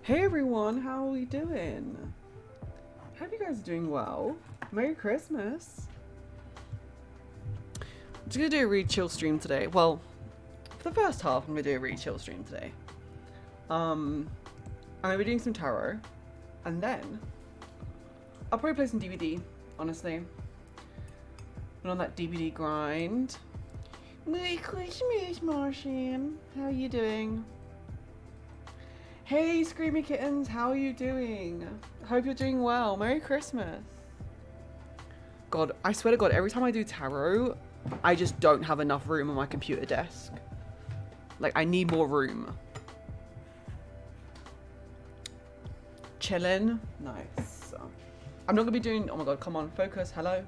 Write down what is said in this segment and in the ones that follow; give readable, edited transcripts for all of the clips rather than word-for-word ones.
Hey everyone, how are we doing? Hope you guys are doing well. Merry Christmas. I'm just gonna do a really chill stream today. Well, for the first half, I'm gonna do a really chill stream today. I'm gonna be doing some tarot, and then I'll probably play some DBD. Honestly, been on that DBD grind. Merry Christmas, Martian. How are you doing? Hey, Screamy Kittens, how are you doing? Hope you're doing well. Merry Christmas. God, I swear to God, every time I do tarot, I just don't have enough room on my computer desk. Like, I need more room. Chillin'. Nice. I'm not gonna be doing, oh my God, come on, focus, hello.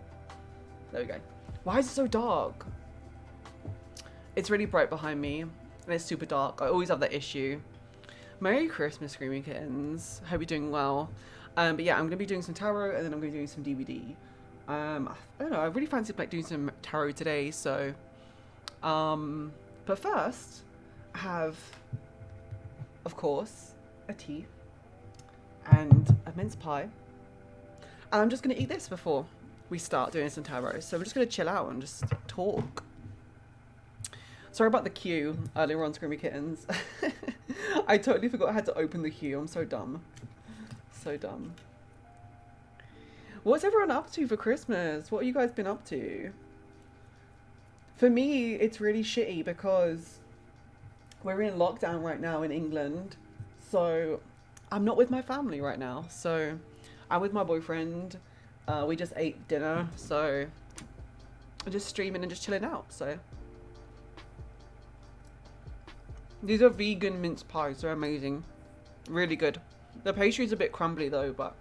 There we go. Why is it so dark? It's really bright behind me, and it's super dark. I always have that issue. Merry Christmas, Screaming Kittens. Hope you're doing well. But yeah, I'm going to be doing some tarot, and then I'm going to be doing some DVD. I don't know, I really fancy like doing some tarot today, so... but first, I have, of course, a tea and a mince pie. And I'm just going to eat this before we start doing some tarot. So we're just going to chill out and just talk. Sorry about the queue earlier on, Screamy Kittens. I totally forgot I had to open the queue. I'm so dumb. So dumb. What's everyone up to for Christmas? What have you guys been up to? For me, it's really shitty because we're in lockdown right now in England. So I'm not with my family right now. So I'm with my boyfriend. We just ate dinner. So I'm just streaming and just chilling out. So these are vegan mince pies. They're amazing. Really good. The pastry's a bit crumbly though, but...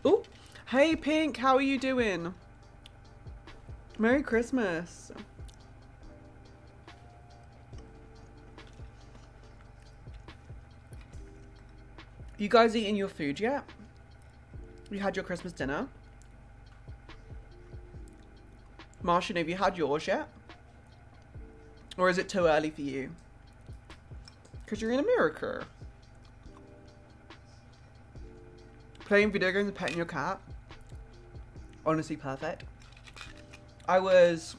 Oh, hey Pink, how are you doing? Merry Christmas. You guys eating your food yet? You had your Christmas dinner? Martian, have you had yours yet? Or is it too early for you? Because you're in America. Playing video games and petting your cat. Honestly, perfect. I was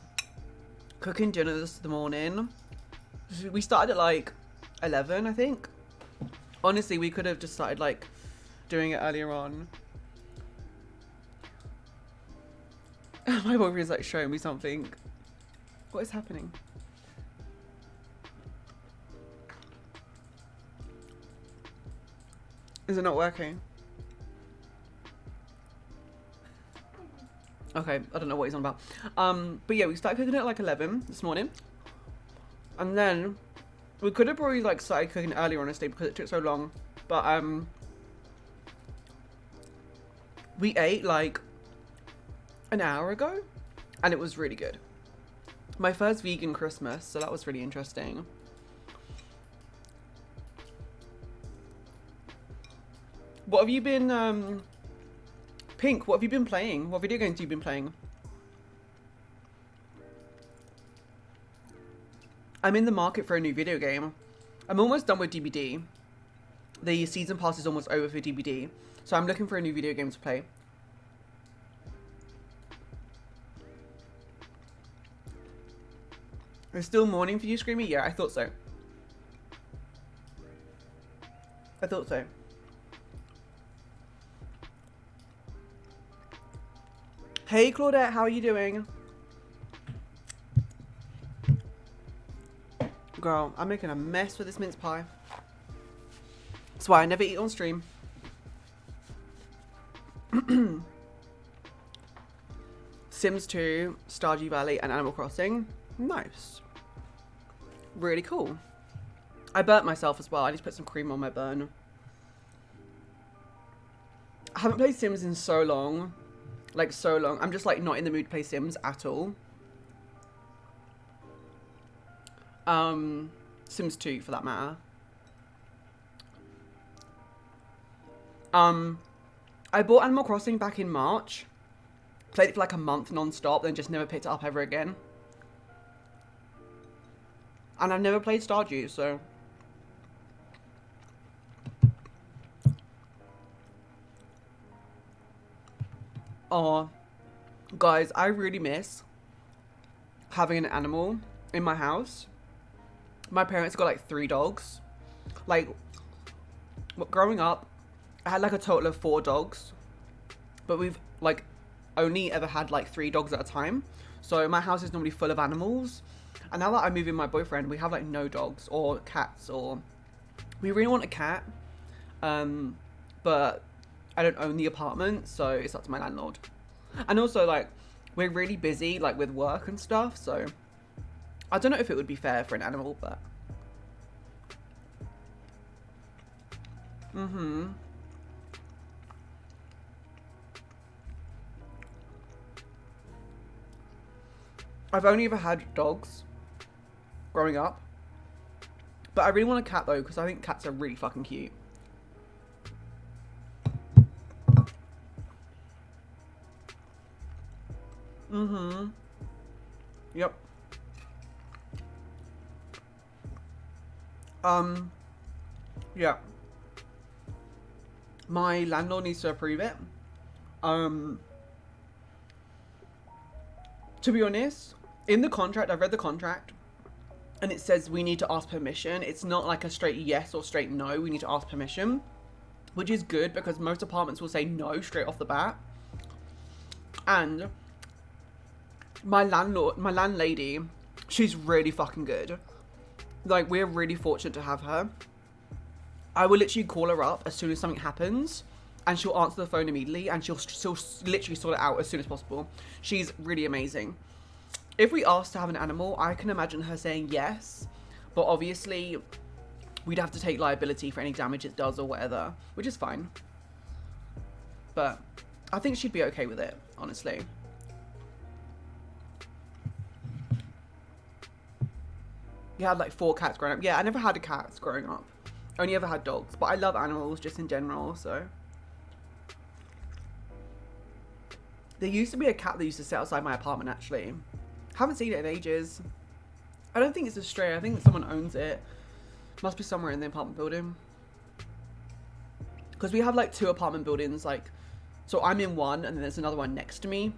cooking dinner this morning. We started at like 11, I think. Honestly, we could have just started like doing it earlier on. My boyfriend's like showing me something. What is happening? Is it not working? Okay, I don't know what he's on about. But yeah, we started cooking at like 11 this morning. And then we could have probably like started cooking earlier honestly because it took so long. But we ate like an hour ago and it was really good. My first vegan Christmas, so that was really interesting. What have you been Pink, what have you been playing? What video games have you been playing? I'm in the market for a new video game. I'm almost done with DBD. The season pass is almost over for DBD, so I'm looking for a new video game to play. It's still morning for you, Screamy? Yeah, I thought so. I thought so. Hey Claudette, how are you doing? Girl, I'm making a mess with this mince pie. That's why I never eat on stream. Sims 2, Stardew Valley, and Animal Crossing. Nice. Really cool. I burnt myself as well. I need to put some cream on my burn. I haven't played Sims in so long. Like, so long. I'm just, like, not in the mood to play Sims at all. Sims 2, for that matter. I bought Animal Crossing back in March. Played it for, like, a month non-stop, then just never picked it up ever again. And I've never played Stardew, so... Oh, guys, I really miss having an animal in my house. My parents got like 3 dogs. Like, growing up, I had like a total of 4 dogs. But we've like only ever had like 3 dogs at a time. So my house is normally full of animals. And now that I'm moving my boyfriend, we have like no dogs or cats, or we really want a cat. But I don't own the apartment, so it's up to my landlord. And also like we're really busy like with work and stuff, so I don't know if it would be fair for an animal, but I've only ever had dogs growing up. But I really want a cat though, because I think cats are really fucking cute. Yep. Yeah. My landlord needs to approve it. To be honest, in the contract, I've read the contract, and it says we need to ask permission. It's not like a straight yes or straight no. We need to ask permission, which is good because most apartments will say no straight off the bat. And my landlady, she's really fucking good. Like, we're really fortunate to have her. I will literally call her up as soon as something happens, and she'll answer the phone immediately, and she'll literally sort it out as soon as possible. She's really amazing. If we asked to have an animal, I can imagine her saying yes, but obviously we'd have to take liability for any damage it does or whatever, which is fine. But I think she'd be okay with it, honestly. You had like 4 cats growing up. Yeah, I never had a cat growing up. Only ever had dogs, but I love animals just in general, so. There used to be a cat that used to sit outside my apartment, actually. Haven't seen it in ages. I don't think it's a stray. I think someone owns it. Must be somewhere in the apartment building. Because we have like 2 apartment buildings, like, so I'm in one and then there's another one next to me.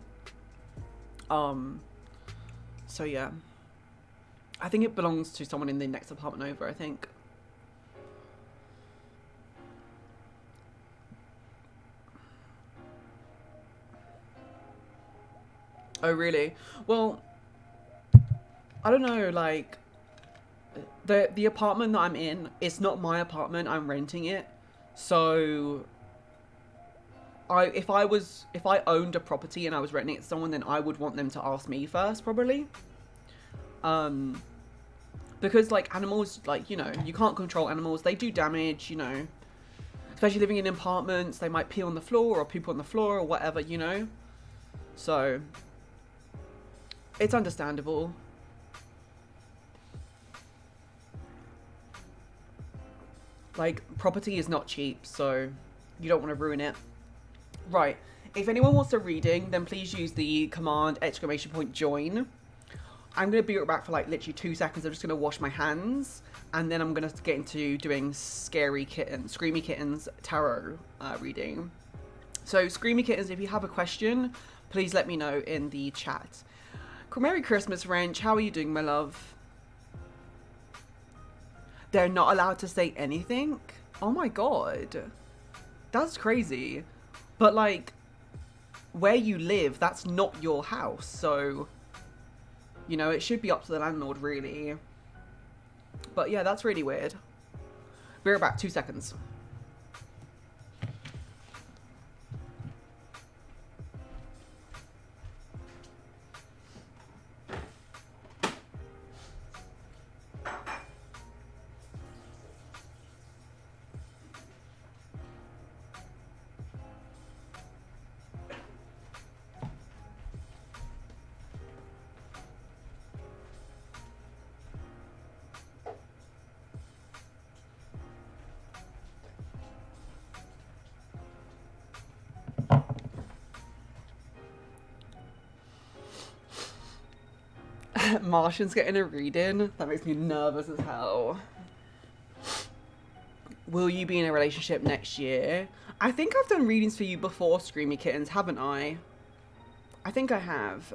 So yeah. I think it belongs to someone in the next apartment over, I think. Oh, really? Well, I don't know, like, the apartment that I'm in, it's not my apartment, I'm renting it. So, if I owned a property and I was renting it to someone, then I would want them to ask me first, probably. Because, like, animals, like, you know, you can't control animals. They do damage, you know. Especially living in apartments, they might pee on the floor or poop on the floor or whatever, you know. So, it's understandable. Like, property is not cheap, so you don't want to ruin it. Right. If anyone wants a reading, then please use the command !join. I'm going to be right back for like literally 2 seconds. I'm just going to wash my hands. And then I'm going to get into doing Screamy Kittens tarot reading. So Screamy Kittens, if you have a question, please let me know in the chat. Merry Christmas, Wrench. How are you doing, my love? They're not allowed to say anything? Oh my god. That's crazy. But like, where you live, that's not your house. So, you know, it should be up to the landlord, really. But yeah, that's really weird. Be right back, 2 seconds. Martian's getting a reading. That makes me nervous as hell. Will you be in a relationship next year? I think I've done readings for you before, Screamy Kittens, haven't I? I think I have.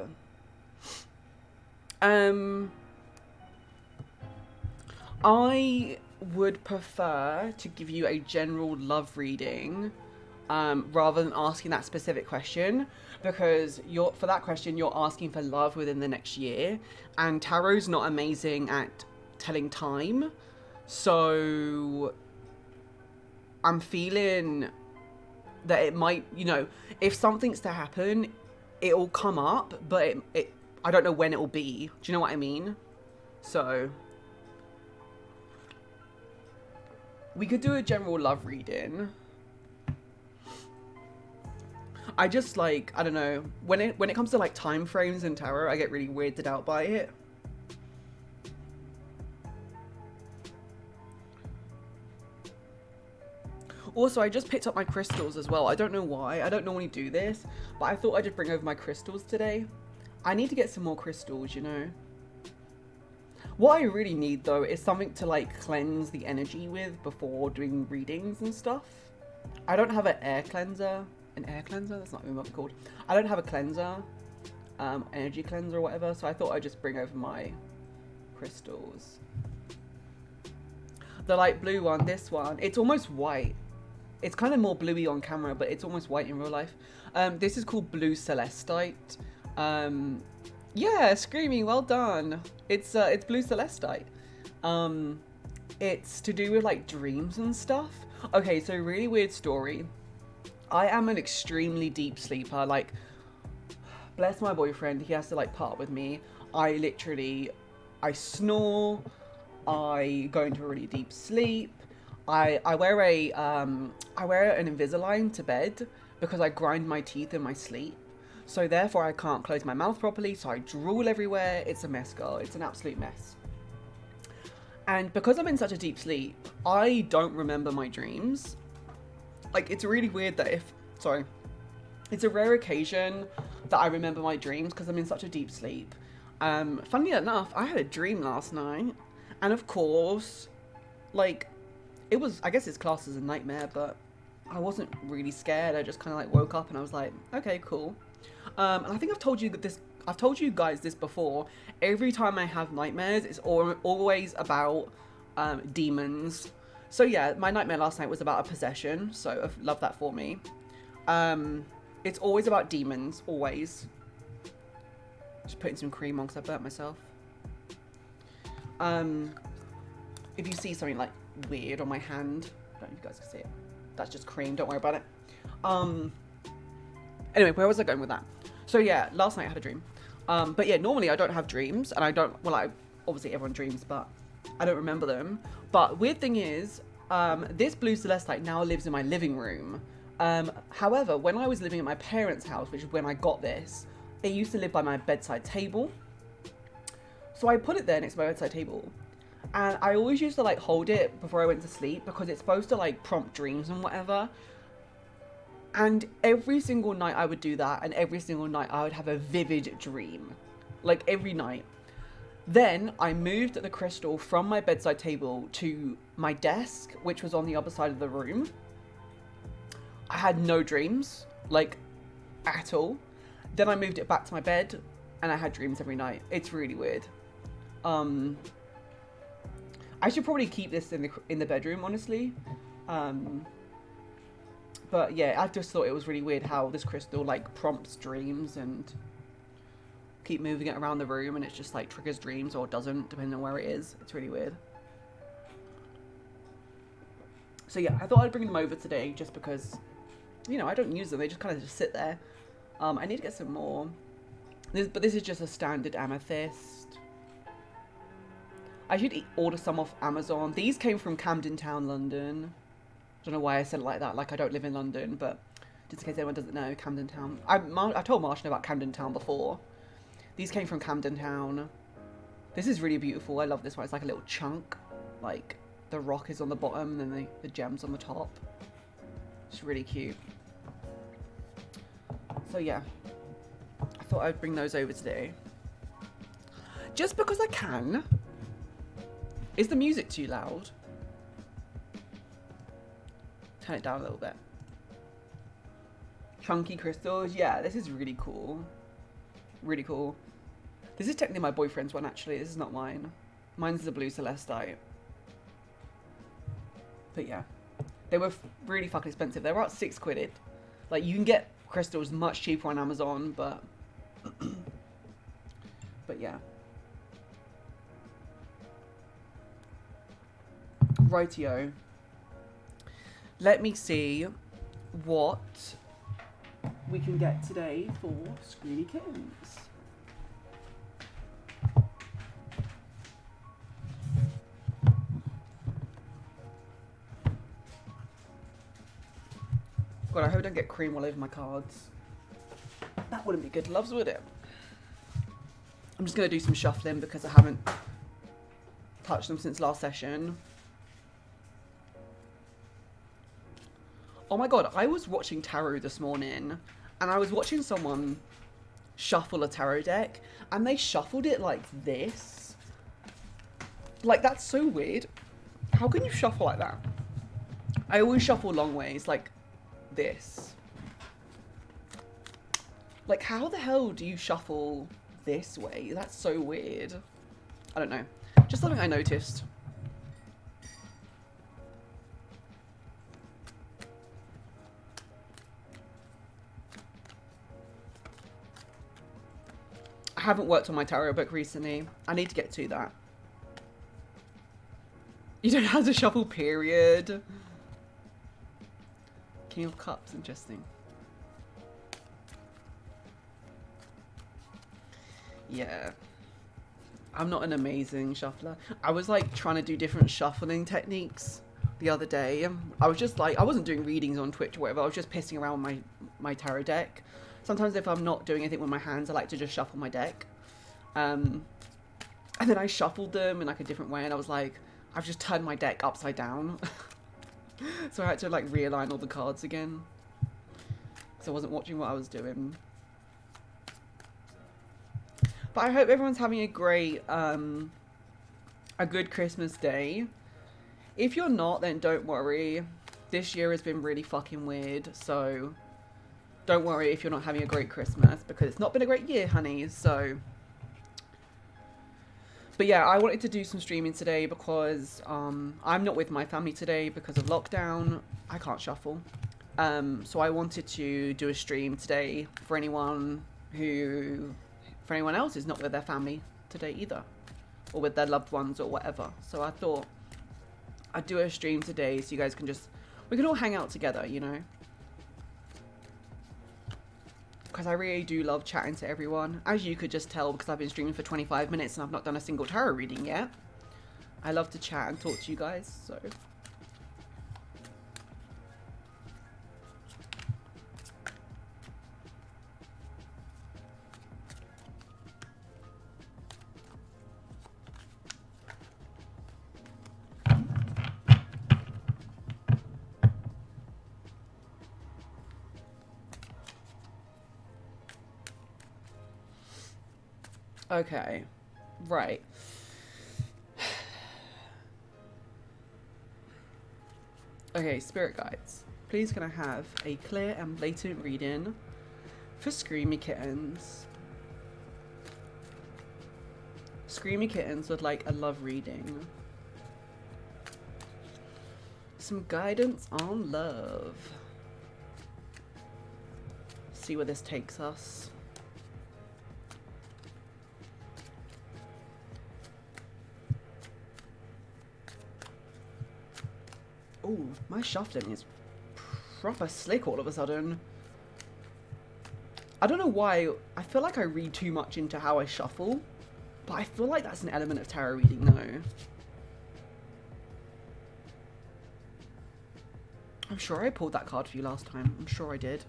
I would prefer to give you a general love reading rather than asking that specific question, because for that question you're asking for love within the next year, and tarot's not amazing at telling time, so I'm feeling that it might, you know, if something's to happen, it'll come up, but I don't know when it will be. Do you know what I mean? So we could do a general love reading. I just like, I don't know, when it comes to like time frames in tarot, I get really weirded out by it. Also, I just picked up my crystals as well. I don't know why. I don't normally do this, but I thought I'd just bring over my crystals today. I need to get some more crystals, you know. What I really need though is something to like cleanse the energy with before doing readings and stuff. I don't have an air cleanser. An air cleanser? That's not even what it's called. I don't have a cleanser, energy cleanser or whatever, so I thought I'd just bring over my crystals. The light blue one, this one, it's almost white. It's kind of more bluey on camera, but it's almost white in real life. This is called Blue Celestite. Yeah, Screamy, well done. It's Blue Celestite. It's to do with like dreams and stuff. Okay, so really weird story. I am an extremely deep sleeper. Like, bless my boyfriend, he has to like part with me. I snore. I go into a really deep sleep. I wear an Invisalign to bed because I grind my teeth in my sleep. So therefore I can't close my mouth properly, so I drool everywhere. It's a mess, girl. It's an absolute mess. And because I'm in such a deep sleep, I don't remember my dreams. Like, it's really weird that it's a rare occasion that I remember my dreams because I'm in such a deep sleep. Funnily enough, I had a dream last night, and of course, like, I guess it's classed as a nightmare, but I wasn't really scared. I just kind of like woke up and I was like, okay, cool. And I think I've told you guys this before. Every time I have nightmares, it's always about demons. So yeah, my nightmare last night was about a possession, so I love that for me. It's always about demons, always. Just putting some cream on because I burnt myself. If you see something like weird on my hand, I don't know if you guys can see it. That's just cream, don't worry about it. Anyway, where was I going with that? So yeah, last night I had a dream. But yeah, normally I don't have dreams, and obviously everyone dreams, but I don't remember them. But weird thing is, this Blue Celestite now lives in my living room. However, when I was living at my parents' house, which is when I got this, it used to live by my bedside table. So I put it there next to my bedside table. And I always used to like hold it before I went to sleep because it's supposed to like prompt dreams and whatever. And every single night I would do that, and every single night I would have a vivid dream. Like every night. Then I moved the crystal from my bedside table to my desk, which was on the other side of the room. I had no dreams, like, at all. Then I moved it back to my bed, and I had dreams every night. It's really weird. I should probably keep this in the bedroom, honestly. But yeah, I just thought it was really weird how this crystal like prompts dreams and keep moving it around the room, and it just like triggers dreams or doesn't, depending on where it is. It's really weird. So yeah, I thought I'd bring them over today just because, you know, I don't use them. They just kind of just sit there. I need to get some more. But this is just a standard amethyst. I should order some off Amazon. These came from Camden Town, London. I don't know why I said it like that, like I don't live in London, but just in case anyone doesn't know, Camden Town. I told Martian about Camden Town before. These came from Camden Town. This is really beautiful. I love this one. It's like a little chunk. Like, the rock is on the bottom and then the gems on the top. It's really cute. So yeah, I thought I'd bring those over today. Just because I can. Is the music too loud? Turn it down a little bit. Chunky crystals. Yeah, this is really cool. Really cool. This is technically my boyfriend's one, actually. This is not mine. Mine's the blue celestite. But yeah. They were really fucking expensive. They were about £6. Like, you can get crystals much cheaper on Amazon, but... but yeah. Rightio. Let me see what we can get today for Screamy Kittens. God, I hope I don't get cream all over my cards. That wouldn't be good, loves, would it? I'm just going to do some shuffling because I haven't touched them since last session. Oh my god, I was watching tarot this morning and I was watching someone shuffle a tarot deck and they shuffled it like this. Like, that's so weird. How can you shuffle like that? I always shuffle long ways, like this. Like, how the hell do you shuffle this way? That's so weird. I don't know. Just something I noticed. I haven't worked on my tarot book recently. I need to get to that. You don't have to shuffle, period. King of Cups, interesting. Yeah. I'm not an amazing shuffler. I was like trying to do different shuffling techniques the other day. I was just like, I wasn't doing readings on Twitch or whatever. I was just pissing around with my tarot deck. Sometimes if I'm not doing anything with my hands, I like to just shuffle my deck. And then I shuffled them in like a different way and I was like, I've just turned my deck upside down. So I had to like realign all the cards again. So I wasn't watching what I was doing. But I hope everyone's having a great, a good Christmas day. If you're not, then don't worry. This year has been really fucking weird, so don't worry if you're not having a great Christmas, because it's not been a great year, honey, so. But yeah, I wanted to do some streaming today because I'm not with my family today because of lockdown. I can't shuffle. So I wanted to do a stream today for anyone else who's not with their family today either, or with their loved ones or whatever. So I thought I'd do a stream today so you guys can we can all hang out together, you know, because I really do love chatting to everyone, as you could just tell because I've been streaming for 25 minutes and I've not done a single tarot reading yet. I love to chat and talk to you guys, so. Okay, right. Okay, spirit guides. Please can I have a clear and blatant reading for Screamy Kittens? Screamy Kittens would like a love reading. Some guidance on love. See where this takes us. Oh, my shuffling is proper slick all of a sudden. I don't know why. I feel like I read too much into how I shuffle, but I feel like that's an element of tarot reading though. I'm sure I pulled that card for you last time. I'm sure I did.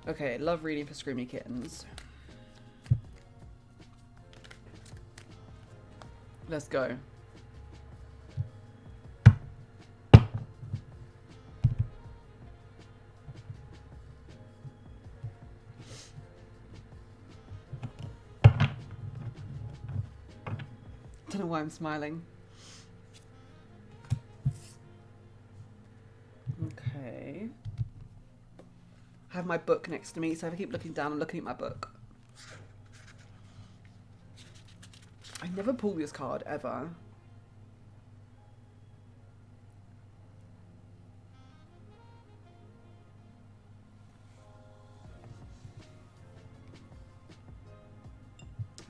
Okay, love reading for Screamy Kittens. Let's go. Don't know why I'm smiling. Okay. I have my book next to me, so if I keep looking down, I'm looking at my book. I never pull this card, ever.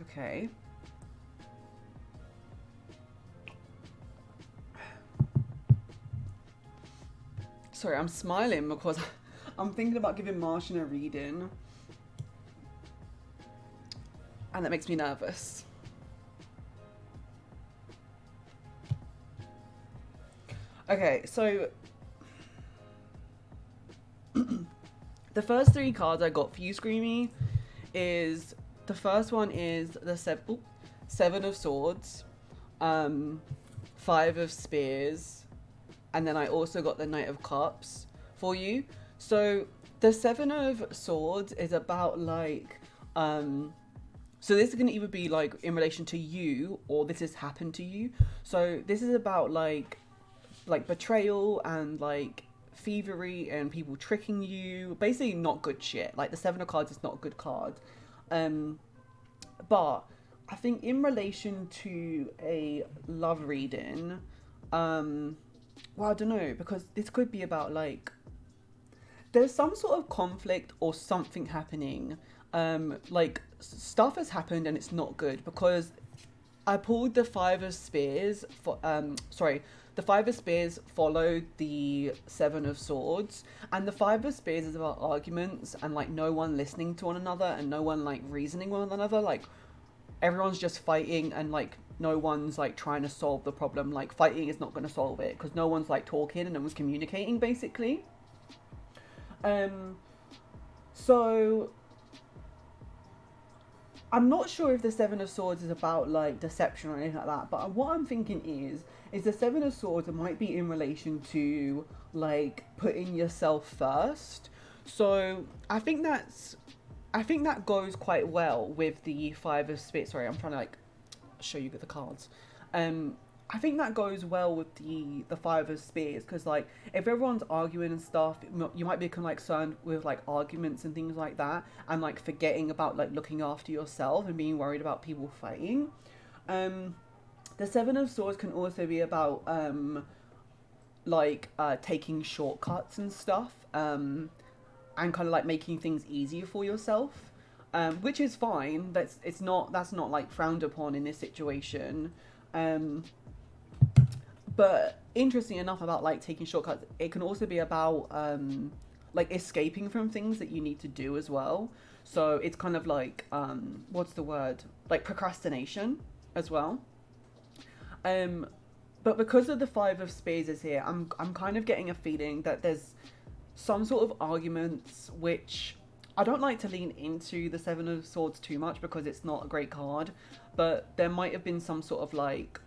Okay. Sorry, I'm smiling because I'm thinking about giving Martian a reading. And that makes me nervous. Okay, so the first three cards I got for you, Screamy, is the first one is the Seven of Swords, Five of Spears, and then I also got the Knight of Cups for you. So the Seven of Swords is about like, so this is going to either be like in relation to you or this has happened to you. So this is about like betrayal and like thievery and people tricking you. Basically not good shit. Like the Seven of Cards is not a good card. But I think in relation to a love reading, well, I don't know, because this could be about like there's some sort of conflict or something happening. Like stuff has happened and it's not good, because I pulled the Five of Spears for the Five of Spears followed the Seven of Swords, and the Five of Spears is about arguments and like no one listening to one another and no one like reasoning with one another. Like everyone's just fighting and like no one's like trying to solve the problem. Like fighting is not going to solve it because no one's like talking and no one's communicating basically. So I'm not sure if the Seven of Swords is about like deception or anything like that, but what I'm thinking is the Seven of Swords might be in relation to like putting yourself first. So I think that goes quite well with the Five of Spears. Sorry, I'm trying to like show you the cards. I think that goes well with the Five of Spears, because like if everyone's arguing and stuff, you might become like concerned with like arguments and things like that, and like forgetting about like looking after yourself and being worried about people fighting. The Seven of Swords can also be about taking shortcuts and stuff, and kind of like making things easier for yourself, which is fine. That's not like frowned upon in this situation. But interesting enough about like taking shortcuts, it can also be about like escaping from things that you need to do as well. So it's kind of like what's the word? Like procrastination as well. But because of the Five of Spears is here, I'm kind of getting a feeling that there's some sort of arguments, which I don't like to lean into the Seven of Swords too much because it's not a great card, but there might have been some sort of like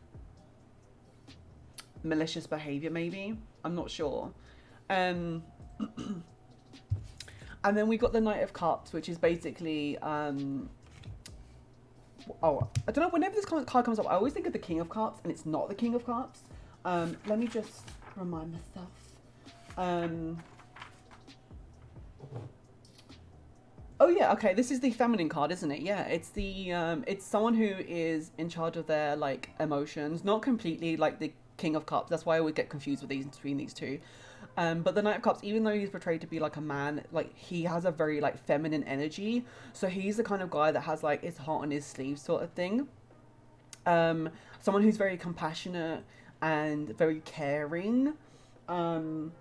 malicious behavior, maybe. I'm not sure. And then we got the Knight of Cups, which is basically I don't know, whenever this card comes up, I always think of the King of Cups, and it's not the King of Cups. Let me just remind myself. Oh yeah, okay, this is the feminine card, isn't it? Yeah, it's the it's someone who is in charge of their like emotions, not completely like the King of Cups. That's why I would get confused with between these two. But the Knight of Cups, even though he's portrayed to be like a man, like he has a very like feminine energy. So he's the kind of guy that has like his heart on his sleeve sort of thing. Someone who's very compassionate and very caring. And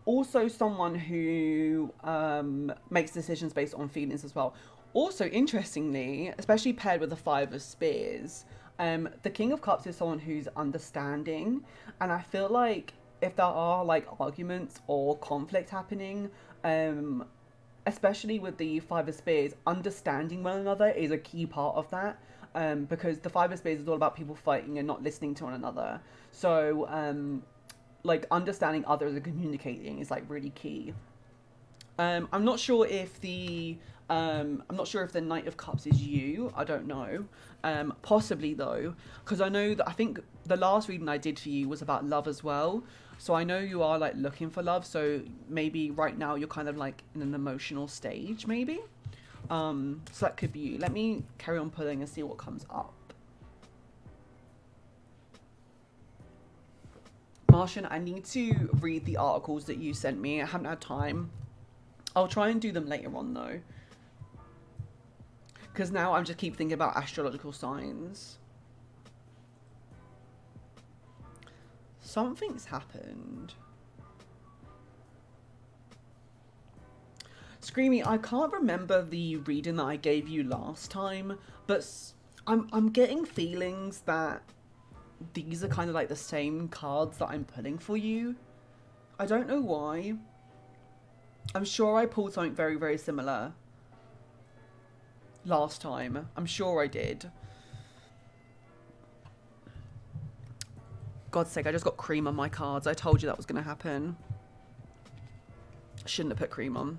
also someone who makes decisions based on feelings as well. Also, interestingly, especially paired with the Five of Spears, the King of Cups is someone who's understanding, and I feel like if there are like arguments or conflict happening, especially with the Five of Spears, understanding one another is a key part of that. Because the Five of Spears is all about people fighting and not listening to one another. So, like, understanding others and communicating is, like, really key. I'm not sure if the Knight of Cups is you. I don't know. Possibly though, because I think the last reading I did for you was about love as well. So I know you are like looking for love. So maybe right now you're kind of like in an emotional stage, maybe. So that could be you. Let me carry on pulling and see what comes up. Martian, I need to read the articles that you sent me. I haven't had time. I'll try and do them later on though. Because now I just keep thinking about astrological signs. Something's happened. Screamy, I can't remember the reading that I gave you last time, but I'm getting feelings that these are kind of like the same cards that I'm pulling for you. I don't know why. I'm sure I pulled something very, very similar last time. I'm sure I did. God's sake, I just got cream on my cards. I told you that was going to happen. Shouldn't have put cream on.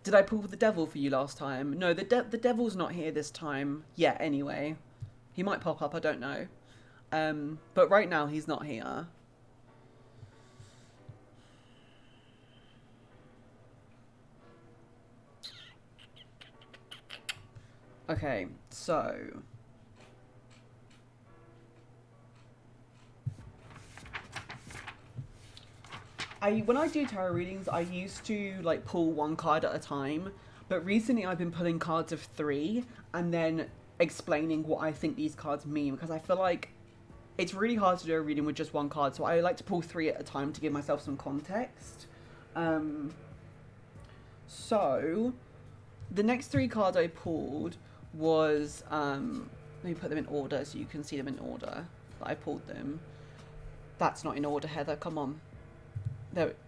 Did I pull the devil for you last time? No, the devil's not here this time yet anyway. He might pop up, I don't know. But right now he's not here. Okay, so when I do tarot readings, I used to like pull one card at a time, but recently I've been pulling cards of 3 and then explaining what I think these cards mean, because I feel like it's really hard to do a reading with just one card, so I like to pull 3 at a time to give myself some context. So the next 3 cards I pulled was let me put them in order so you can see them in order that I pulled them. That's not in order, Heather, come on.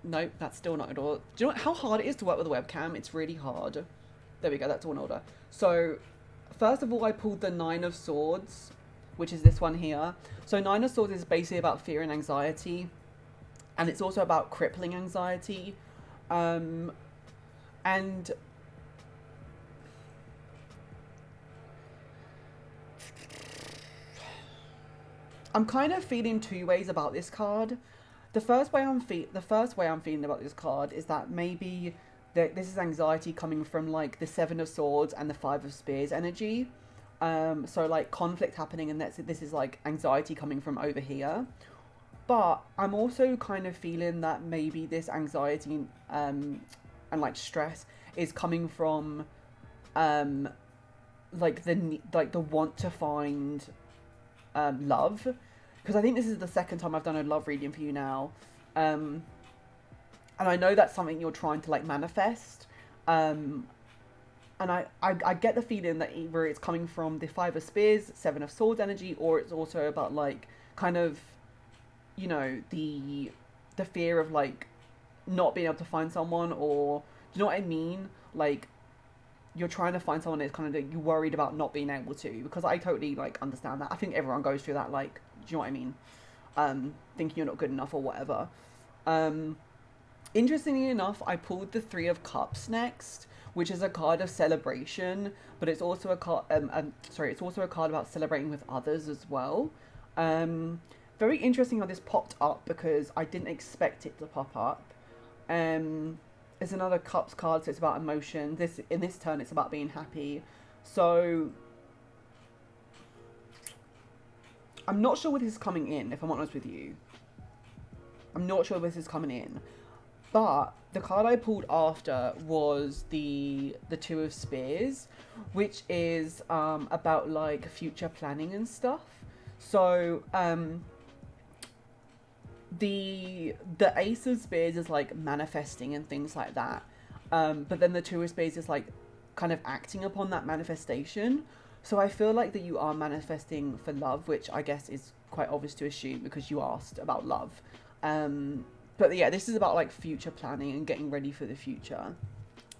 No, that's still not in order. Do you know how hard it is to work with a webcam? It's really hard. There we go, that's all in order. So first of all, I pulled the 9 of Swords, which is this one here. So 9 of Swords is basically about fear and anxiety, and it's also about crippling anxiety. And I'm kind of feeling 2 ways about this card. The first way I'm feeling about this card is that maybe this is anxiety coming from like the 7 of Swords and the 5 of Spears energy. So like conflict happening, and this is like anxiety coming from over here. But I'm also kind of feeling that maybe this anxiety and like stress is coming from like the want to find love, because I think this is the second time I've done a love reading for you now, and I know that's something you're trying to like manifest, and I get the feeling that either it's coming from the 5 of Spears, 7 of Swords energy, or it's also about like kind of, you know, the fear of like not being able to find someone, or do you know what I mean? Like you're trying to find someone that's kind of like, you're worried about not being able to, because I totally like understand that. I think everyone goes through that, like, do you know what I mean? Thinking you're not good enough or whatever. Interestingly enough, I pulled the 3 of Cups next, which is a card of celebration, but it's also a card, it's also a card about celebrating with others as well. Very interesting how this popped up, because I didn't expect it to pop up. It's another Cups card, so it's about emotion. In this turn, it's about being happy. So I'm not sure where this is coming in, if I'm honest with you. I'm not sure where this is coming in. But the card I pulled after was the 2 of Spears, which is about like future planning and stuff. So the Ace of Spears is like manifesting and things like that, but then the 2 of Spades is like kind of acting upon that manifestation. So I feel like that you are manifesting for love, which I guess is quite obvious to assume because you asked about love. Um, but yeah, this is about like future planning and getting ready for the future.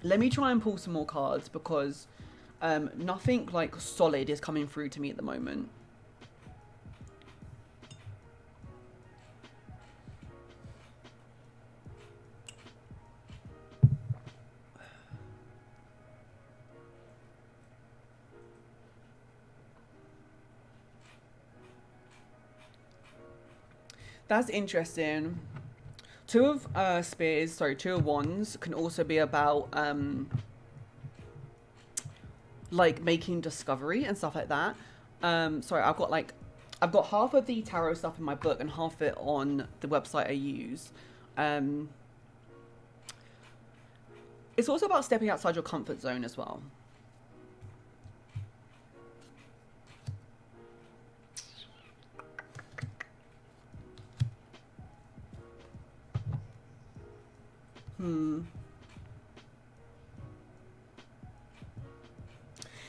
Let me try and pull some more cards because nothing like solid is coming through to me at the moment. That's interesting. Two of spears, sorry, two of wands can also be about like making discovery and stuff like that. Sorry, I've got half of the tarot stuff in my book and half of it on the website I use. Um, it's also about stepping outside your comfort zone as well.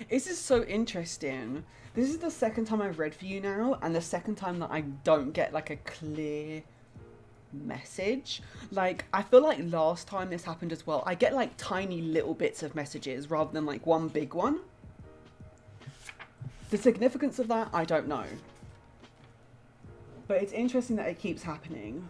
This is so interesting. This is the second time I've read for you now, and the second time that I don't get like a clear message. Like, I feel like last time this happened as well, I get like tiny little bits of messages rather than like one big one. The significance of that, I don't know. But it's interesting that it keeps happening.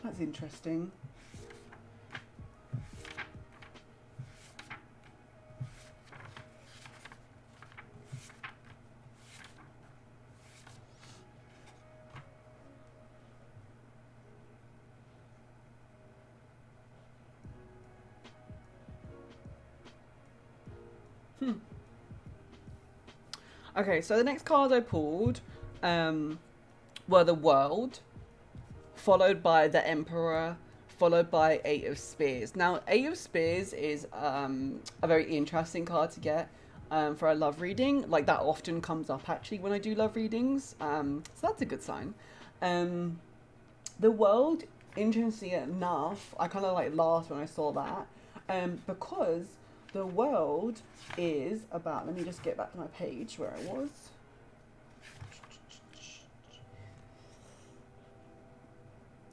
That's interesting. Okay, so the next card I pulled were the World, followed by the Emperor, followed by Eight of Spears. Now, Eight of Spears is a very interesting card to get for a love reading. Like, that often comes up, actually, when I do love readings. So that's a good sign. The World, interestingly enough, I kind of, like, laughed when I saw that. Because the World is about... Let me just get back to my page where I was.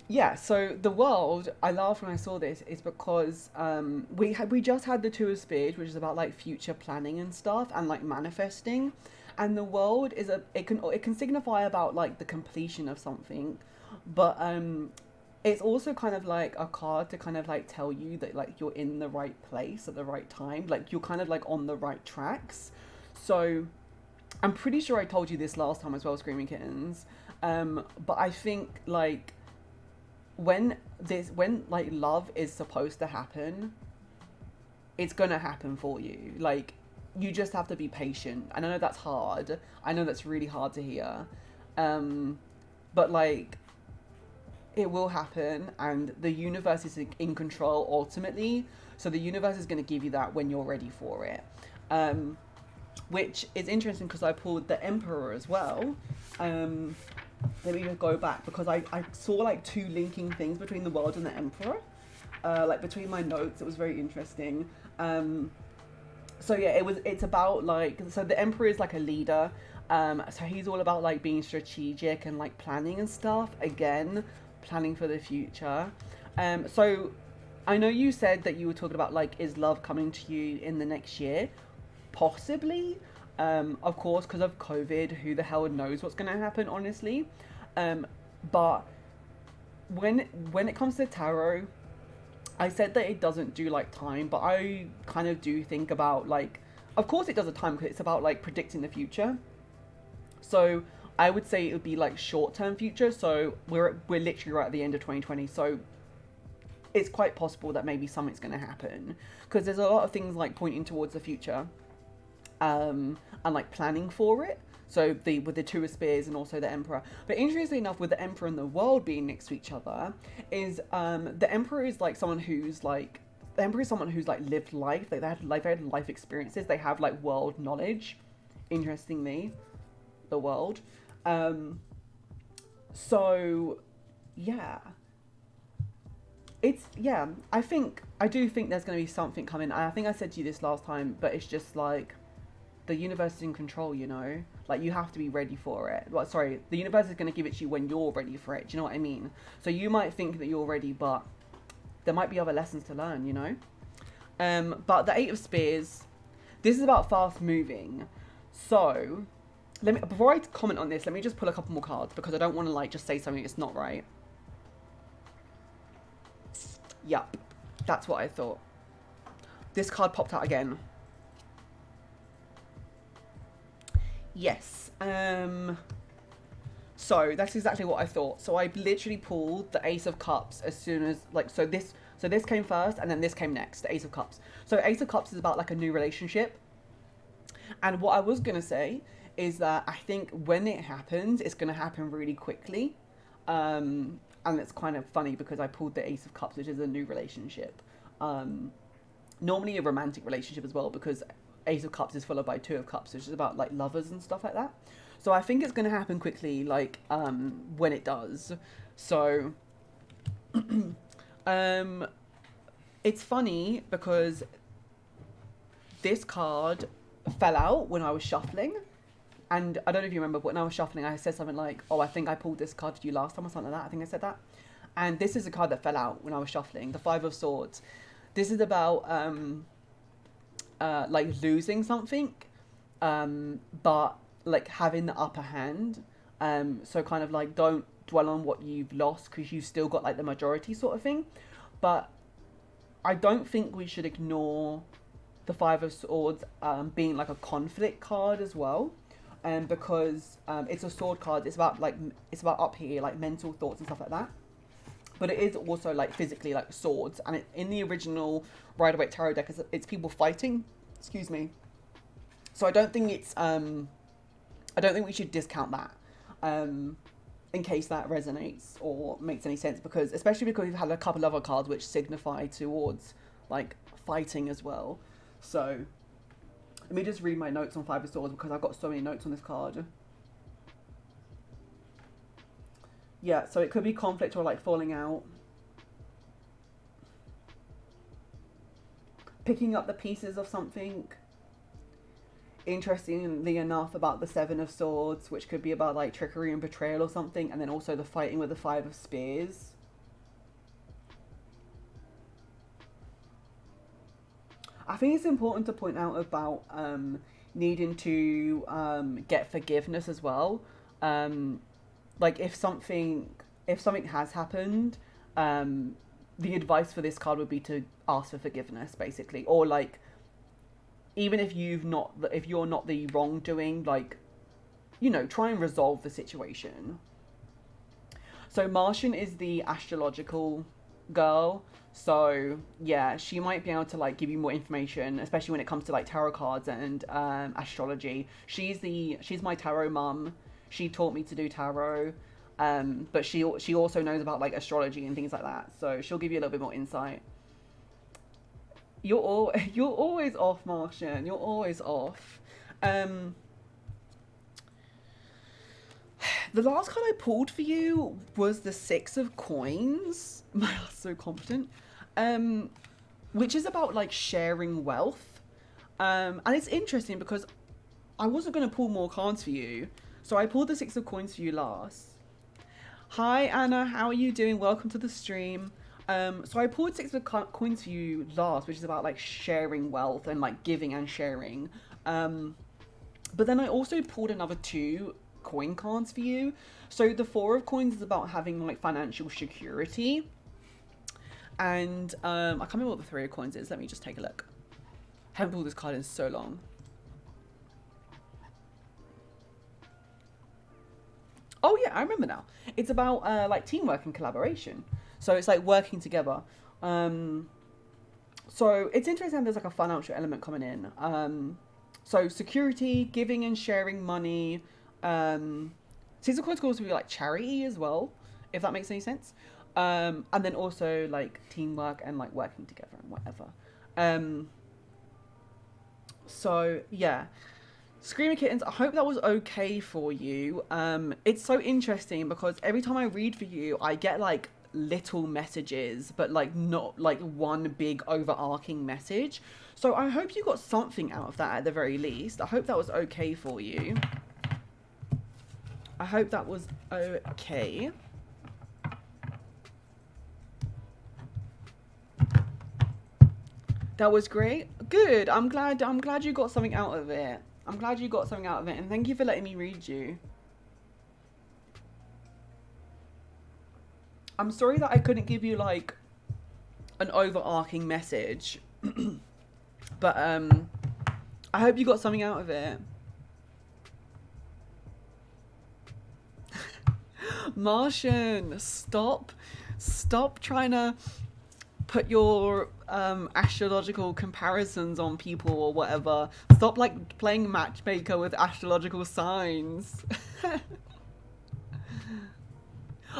Yeah, so the World, I laughed when I saw this, is because we just had the Two of Spears, which is about like future planning and stuff and like manifesting, and the World is it can signify about like the completion of something, but it's also kind of like a card to kind of like tell you that like you're in the right place at the right time, like you're kind of like on the right tracks. So I'm pretty sure I told you this last time as well, Screaming Kittens, but I think like when like love is supposed to happen, it's gonna happen for you. Like, you just have to be patient. And I know that's hard. I know that's really hard to hear. But like, it will happen, and the universe is in control ultimately. So the universe is gonna give you that when you're ready for it. Which is interesting because I pulled the Emperor as well. Let me just go back because I saw like two linking things between the World and the Emperor. Like between my notes, it was very interesting. So yeah, it's about like, so the Emperor is like a leader. So he's all about like being strategic and like planning and stuff. Again, planning for the future. So I know you said that you were talking about like, is love coming to you in the next year? Possibly. Of course, because of COVID, who the hell knows what's going to happen, honestly. But when it comes to tarot, I said that it doesn't do like time, but I kind of do think about like, of course it does a time because it's about like predicting the future. So I would say it would be like short-term future. So we're literally right at the end of 2020. So it's quite possible that maybe something's going to happen because there's a lot of things like pointing towards the future. And like planning for it. So with the Two of Spears and also the Emperor. But interestingly enough, with the Emperor and the World being next to each other, is the Emperor is like someone who's like, the Emperor is someone who's like lived life. Like they had life experiences. They have like world knowledge. interestingly, the world. So yeah, I do think there's going to be something coming. I think I said to you this last time, but it's just like the universe is in control, you know? Like, you have to be ready for it. Well, sorry, the universe is going to give it to you when you're ready for it. Do you know what I mean? So you might think that you're ready, but there might be other lessons to learn, you know? But the Eight of Spears, this is about fast moving. So, before I comment on this, let me just pull a couple more cards because I don't want to, like, just say something that's not right. Yup, that's what I thought. This card popped out again. Yes. So that's exactly what I thought. So I literally pulled the Ace of Cups as soon as, like, so this came first and then this came next, the Ace of Cups. So Ace of Cups is about like a new relationship. And what I was going to say is that I think when it happens, it's going to happen really quickly. And it's kind of funny because I pulled the Ace of Cups, which is a new relationship. Normally a romantic relationship as well, because Ace of Cups is followed by Two of Cups, which is about like lovers and stuff like that. So I think it's going to happen quickly, like when it does. So it's funny because this card fell out when I was shuffling. And I don't know if you remember, but when I was shuffling, I said something like, oh, I think I pulled this card for you last time or something like that. I think I said that. And this is a card that fell out when I was shuffling, the Five of Swords. This is about like losing something, but like having the upper hand. So kind of like don't dwell on what you've lost because you've still got like the majority sort of thing. But I don't think we should ignore the Five of Swords being like a conflict card as well. Because it's a sword card. It's about up here, like mental thoughts and stuff like that. But it is also like physically like swords. And in the original Rider-Waite Tarot deck, it's people fighting. Excuse me. So I don't think we should discount that. In case that resonates or makes any sense, especially because we've had a couple other cards which signify towards like fighting as well. So let me just read my notes on Five of Swords because I've got so many notes on this card. Yeah, so it could be conflict or like falling out. Picking up the pieces of something. Interestingly enough, about the Seven of Swords, which could be about like trickery and betrayal or something. And then also the fighting with the Five of Spears. I think it's important to point out about needing to get forgiveness as well. Like if something has happened, the advice for this card would be to ask for forgiveness, basically, or like even if you're not the wrongdoing, like, you know, try and resolve the situation. So Martian is the astrological girl. So yeah, she might be able to like give you more information, especially when it comes to like tarot cards and astrology. She's my tarot mum. She taught me to do tarot, but she also knows about like astrology and things like that. So she'll give you a little bit more insight. You're always off, Martian. You're always off. The last card I pulled for you was the Six of Coins. My heart's so confident. Which is about like sharing wealth. And it's interesting because I wasn't going to pull more cards for you. So I pulled the Six of Coins for you last. Hi Anna, how are you doing? Welcome to the stream. So I pulled Six of Coins for you last, which is about like sharing wealth and like giving and sharing. But then I also pulled another two coin cards for you. So the Four of Coins is about having like financial security. And I can't remember what the Three of Coins is. Let me just take a look. I haven't pulled this card in so long. Oh yeah, I remember now. It's about like teamwork and collaboration. So it's like working together. So it's interesting there's like a financial element coming in. So security, giving and sharing money. Six of Coins could also be like charity as well, if that makes any sense. And then also like teamwork and like working together and whatever. So yeah. Screamer Kittens, I hope that was okay for you. It's so interesting because every time I read for you, I get like little messages, but like not like one big overarching message. So I hope you got something out of that at the very least. I hope that was okay for you. I hope that was okay. That was great. Good. I'm glad you got something out of it. I'm glad you got something out of it, and thank you for letting me read you. I'm sorry that I couldn't give you like an overarching message. But I hope you got something out of it. Martian, stop trying to put your astrological comparisons on people or whatever. Stop like playing matchmaker with astrological signs.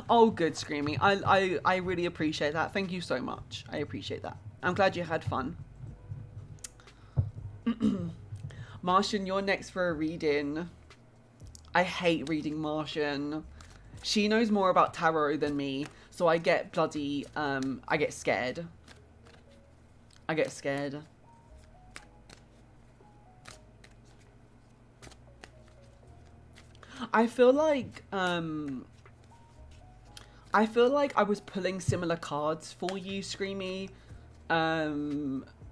Oh, good, Screamy. I really appreciate that. Thank you so much. I appreciate that. I'm glad you had fun. Martian, you're next for a reading. I hate reading Martian. She knows more about tarot than me, so I get bloody, I get scared. I get scared. I feel like I was pulling similar cards for you, Screamy,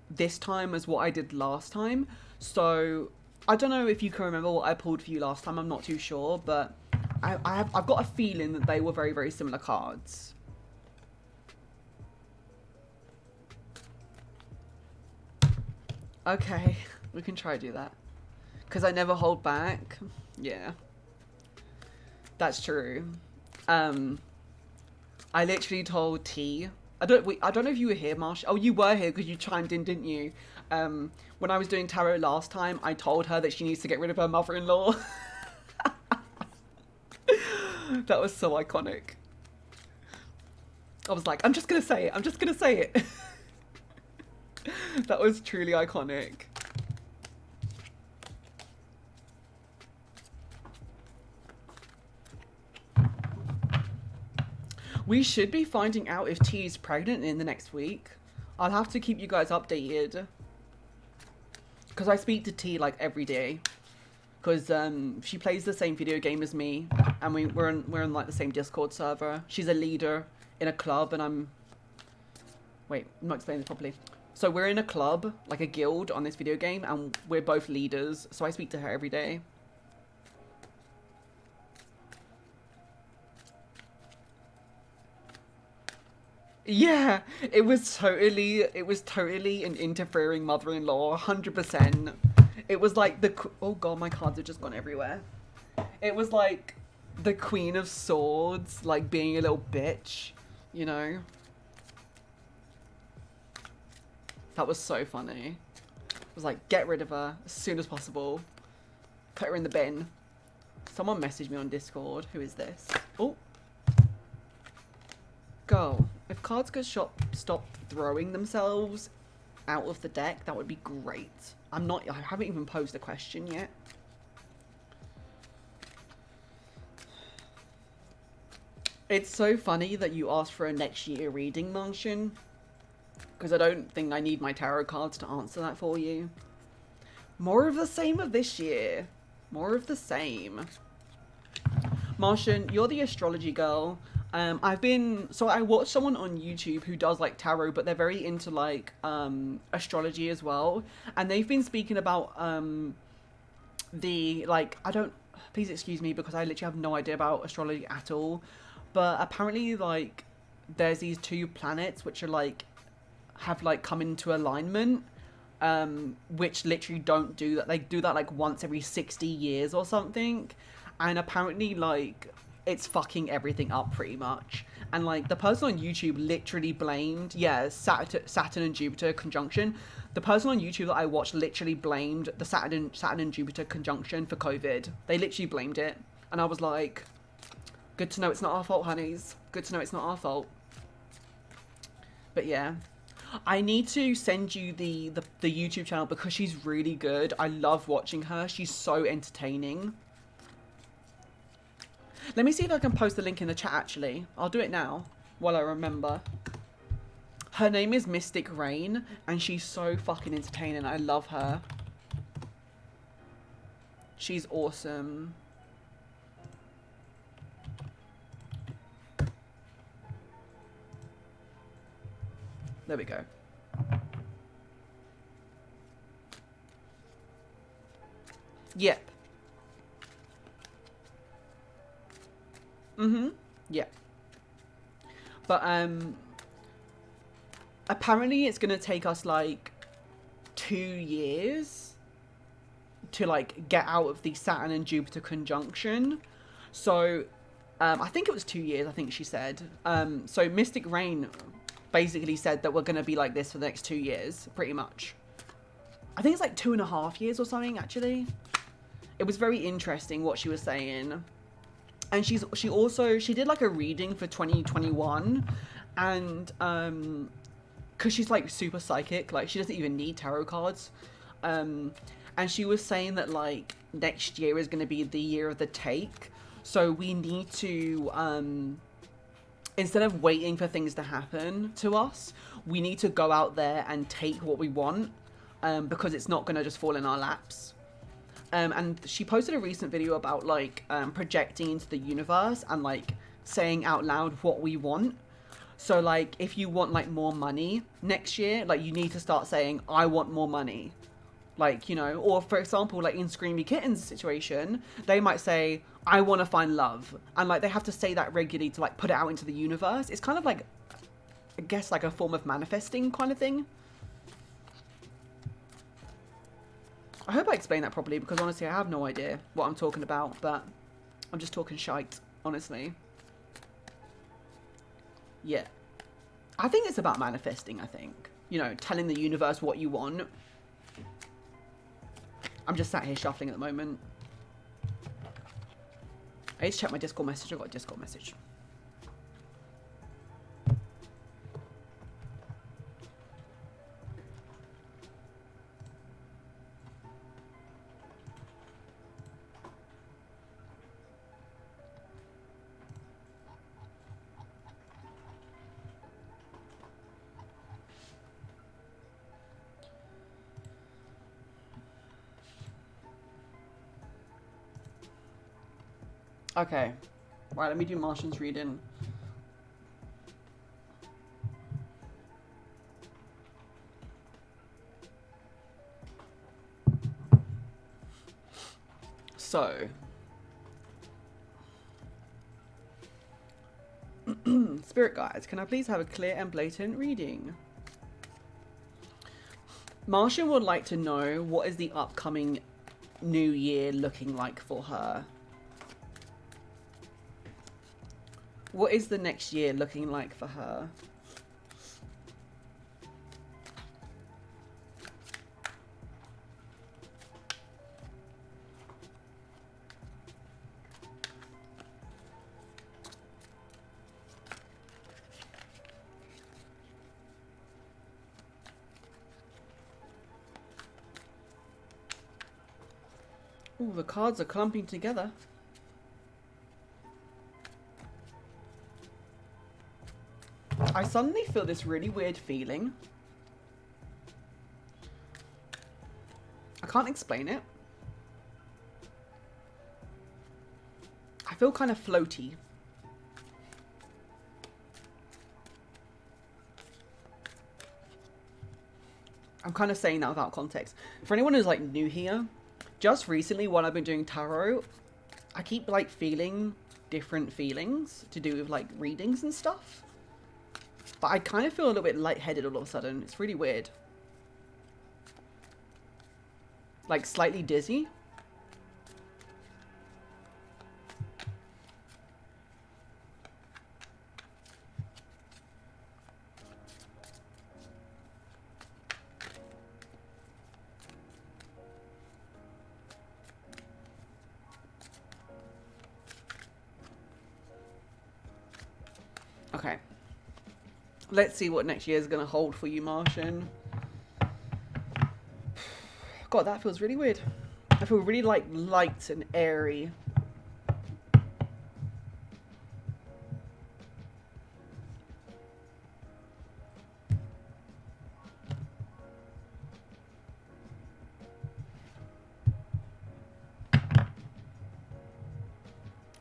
this time as what I did last time. So I don't know if you can remember what I pulled for you last time. I'm not too sure, but I've got a feeling that they were very, very similar cards. Okay, we can try to do that. Because I never hold back. Yeah. That's true. I literally told T. I don't know if you were here, Marsh. Oh, you were here because you chimed in, didn't you? When I was doing tarot last time, I told her that she needs to get rid of her mother-in-law. That was so iconic. I was like, I'm just gonna say it. I'm just gonna say it. That was truly iconic. We should be finding out if T is pregnant in the next week. I'll have to keep you guys updated. Because I speak to T like every day. Because she plays the same video game as me. And we're on like the same Discord server. She's a leader in a club and I'm... Wait, I'm not explaining this properly. So we're in a club, like a guild on this video game. And we're both leaders. So I speak to her every day. Yeah, it was totally an interfering mother-in-law, 100%. It was like oh god, my cards have just gone everywhere. It was like the Queen of Swords, like being a little bitch, you know? That was so funny. It was like, get rid of her as soon as possible. Put her in the bin. Someone messaged me on Discord. Who is this? Oh. Girl, if cards could stop throwing themselves out of the deck, that would be great. I haven't even posed a question yet. It's so funny that you asked for a next year reading, Martian, because I don't think I need my tarot cards to answer that for you. More of the same of this year. More of the same. Martian, you're the astrology girl. I watched someone on YouTube who does like tarot, but they're very into like astrology as well, and they've been speaking about please excuse me because I literally have no idea about astrology at all, but apparently like there's these two planets which are like have like come into alignment, which literally don't do that. They do that like once every 60 years or something, and apparently like it's fucking everything up pretty much. And like the person on YouTube literally blamed, yeah, Saturn and Jupiter conjunction. The person on YouTube that I watched literally blamed the Saturn and Jupiter conjunction for COVID. They literally blamed it. And I was like, good to know it's not our fault, honeys. Good to know it's not our fault. But yeah. I need to send you the YouTube channel because she's really good. I love watching her. She's so entertaining. Let me see if I can post the link in the chat, actually. I'll do it now while I remember. Her name is Mystic Rain, and she's so fucking entertaining. I love her. She's awesome. There we go. Yep. Yeah. But apparently it's gonna take us like 2 years to like get out of the Saturn and Jupiter conjunction. So I think it was 2 years, I think she said. So Mystic Rain basically said that we're gonna be like this for the next 2 years, pretty much. I think it's like 2.5 years or something, actually. It was very interesting what she was saying. And she did like a reading for 2021, and because she's like super psychic, like she doesn't even need tarot cards, and she was saying that like next year is going to be the year of the take, so we need to instead of waiting for things to happen to us, we need to go out there and take what we want, because it's not going to just fall in our laps. And she posted a recent video about like projecting into the universe and like saying out loud what we want. So like if you want like more money next year, like you need to start saying, I want more money. Like, you know, or for example, like in Screamy Kitten's situation, they might say, I want to find love. And like they have to say that regularly to like put it out into the universe. It's kind of like, I guess like a form of manifesting kind of thing. I hope I explained that properly, because honestly I have no idea what I'm talking about, but I'm just talking shite, honestly. Yeah. I think it's about manifesting, I think. You know, telling the universe what you want. I'm just sat here shuffling at the moment. I need to check my Discord message. I got a Discord message. Okay. Right, let me do Martian's reading. So. Spirit guides, can I please have a clear and blatant reading? Martian would like to know, what is the upcoming new year looking like for her? What is the next year looking like for her? Ooh, the cards are clumping together. I suddenly feel this really weird feeling. I can't explain it. I feel kind of floaty. I'm kind of saying that without context. For anyone who's like new here, just recently while I've been doing tarot, I keep like feeling different feelings to do with like readings and stuff. But I kind of feel a little bit lightheaded all of a sudden. It's really weird. Like slightly dizzy. Okay. Let's see what next year is going to hold for you, Martian. God, that feels really weird. I feel really like light and airy.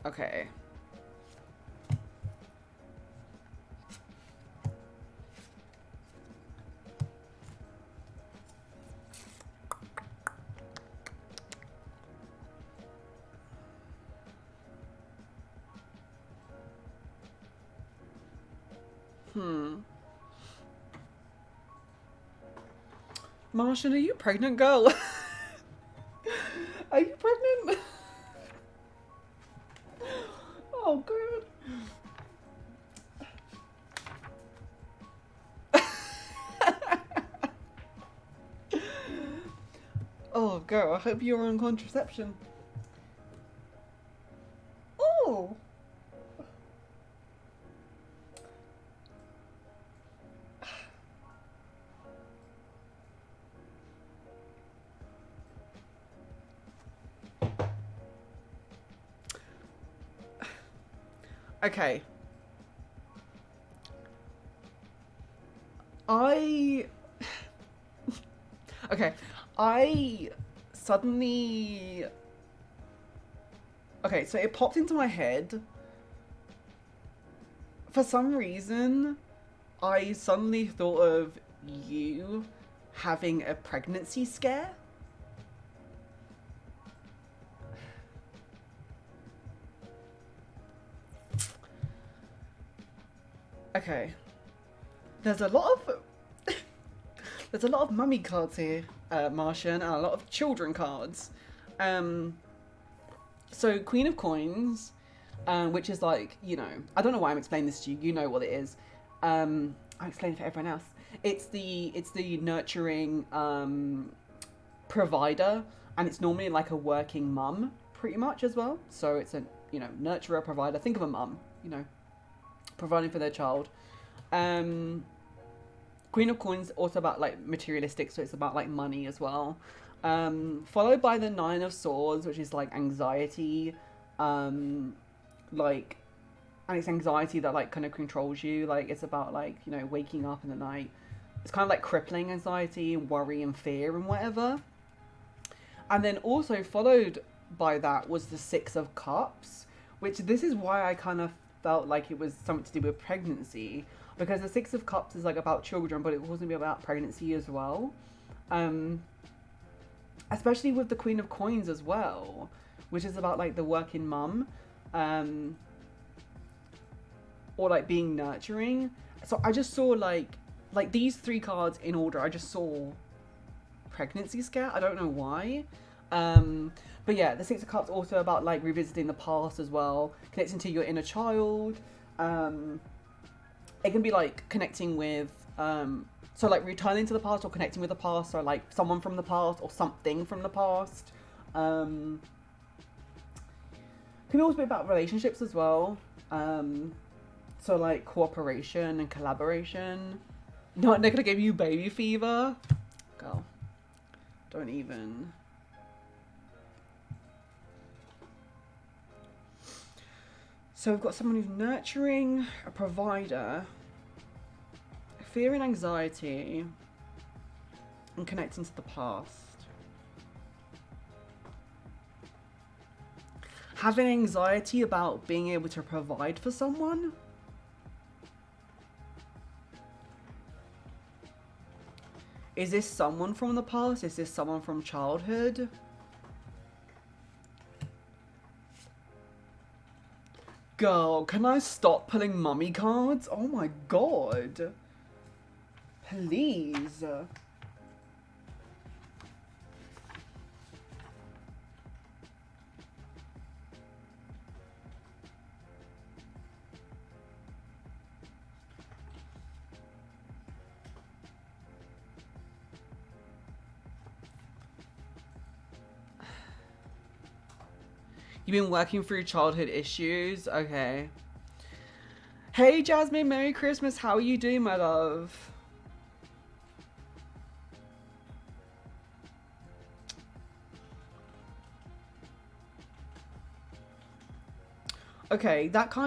Okay. Martian, are you pregnant, girl? Are you pregnant? Oh, God. Oh, girl, I hope you're on contraception. Oh. Okay. Okay. I suddenly... Okay, so it popped into my head. For some reason, I suddenly thought of you having a pregnancy scare. Okay. There's a lot of... There's a lot of mummy cards here, Martian, and a lot of children cards. So Queen of Coins, which is like, you know, I don't know why I'm explaining this to you. You know what it is. I'm explaining for everyone else. It's the nurturing provider, and it's normally like a working mum, pretty much as well. So it's a, you know, nurturer, provider. Think of a mum, you know, providing for their child. Queen of Coins also about like materialistic, so it's about like money as well. Followed by the Nine of Swords, which is like anxiety, like, and it's anxiety that like kind of controls you. Like it's about like, you know, waking up in the night. It's kind of like crippling anxiety and worry and fear and whatever. And then also followed by that was the Six of Cups, which this is why I kind of felt like it was something to do with pregnancy, because the Six of Cups is like about children, but it was going to be about pregnancy as well. Especially with the Queen of Coins as well, which is about like the working mum, or like being nurturing. So I just saw like these three cards in order. I just saw pregnancy scare. I don't know why. But yeah, the Six of Cups also about like revisiting the past as well, connecting to your inner child. It can be like connecting with so like returning to the past or connecting with the past, or like someone from the past or something from the past. Can also be about relationships as well. So like cooperation and collaboration. Not they're gonna give you baby fever. Girl, don't even. So we've got someone who's nurturing, a provider, fear and anxiety, and connecting to the past. Having anxiety about being able to provide for someone. Is this someone from the past? Is this someone from childhood? Girl, can I stop pulling mummy cards? Oh my god. Please. You've been working through childhood issues? Okay. Hey Jasmine, Merry Christmas. How are you doing, my love? Okay, that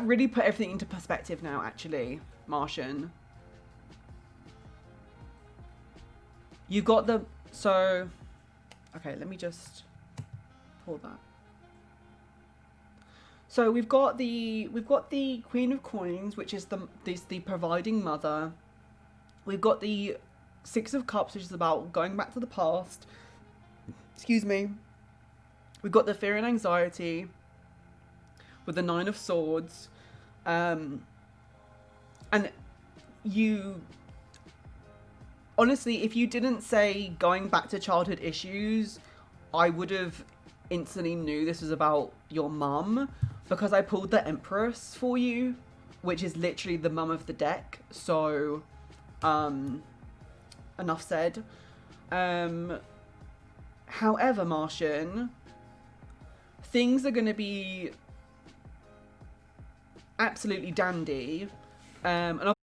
really put everything into perspective now, actually, Martian. You got the, so, okay, let me just pull that. So we've got the Queen of Coins, which is the providing mother. We've got the Six of Cups, which is about going back to the past. Excuse me. We've got the fear and anxiety with the Nine of Swords. And you, honestly, if you didn't say going back to childhood issues, I would have instantly knew this was about your mum, because I pulled the Empress for you, which is literally the mum of the deck. So, enough said. However, Martian, things are going to be absolutely dandy. And